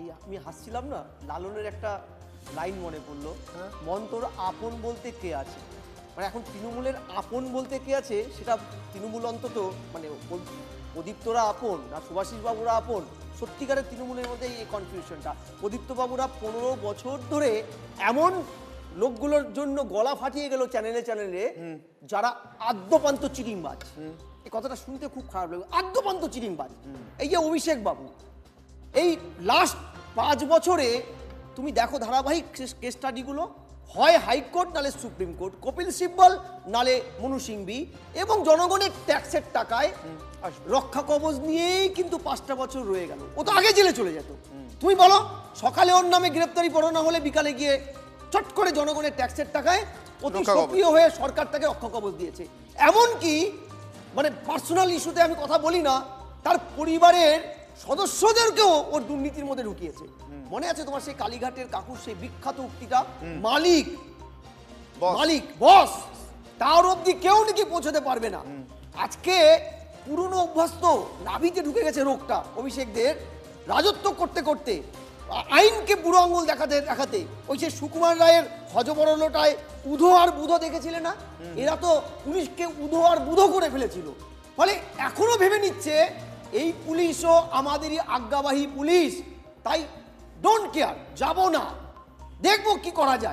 এই আমি হাসছিলাম না, লালনের একটা লাইন মনে পড়লো, মন্তর আপন বলতে কে আছে। মানে এখন তৃণমূলের আপন বলতে কে আছে সেটা তৃণমূল অন্তত মানে প্রদীপ্তরা আপন না সুভাষিস বাবুরা আপন, সত্যিকারের তৃণমূলের মধ্যে এই কনফিউশনটা। প্রদীপ্ত বাবুরা 15 বছর ধরে এমন লোকগুলোর জন্য গলা ফাটিয়ে গেল চ্যানেলে চ্যানেলে যারা আদ্যপান্ত চিরিংবাজ। এই কথাটা শুনতে খুব খারাপ লাগে, আদ্যপান্ত চিরিংবাজ। এই যে অভিষেক বাবু, এই লাস্ট 5 বছরে তুমি দেখো ধারাবাহিক কেস স্টাডিগুলো, হয় হাইকোর্ট নালে সুপ্রিম কোর্ট, কপিল সিব্বল নালে মনু সিংভি, এবং জনগণের ট্যাক্সের টাকায় রক্ষা কবচ নিয়েই কিন্তু 5টা বছর রয়ে গেল। ও তো আগে জেলে চলে যেত। তুমি বলো, সকালে ওর নামে গ্রেপ্তারি পরোয়ানা হলে বিকালে গিয়ে চট করে জনগণের ট্যাক্সের টাকায় অতি সক্রিয় হয়ে সরকার তাকে রক্ষা কবচ দিয়েছে। এমনকি মানে পার্সোনাল ইস্যুতে আমি কথা বলি না, তার পরিবারের সদস্যদেরকেও ওর দুর্নীতির মধ্যে ঢুকিয়েছে। মনে আছে তোমার সেই কালীঘাটের কাকুর সেই বিখ্যাত উক্তিটা, মালিক মালিক বস, তার অবধি কেউ নাকি পৌঁছতে পারবে না। আজকে পুরনো অভ্যস্ত নাভিতে ঢুকে গেছে রোগটা অভিষেকদের, রাজত্ব করতে করতে আইনকে বুড়ো আঙুল দেখাতে দেখাতে। ওই যে সুকুমার রায়ের হজবরলটায় উধো আর বুধো দেখেছিলে না, এরা তো পুলিশকে উধো আর বুধো করে ফেলেছিল। ফলে এখনো ভেবে নিচ্ছে এই পুলিশও আমাদেরই আজ্ঞাবাহী পুলিশ, তাই ডোন্ট কেয়ার, যাব না, দেখবো কি করা যায়।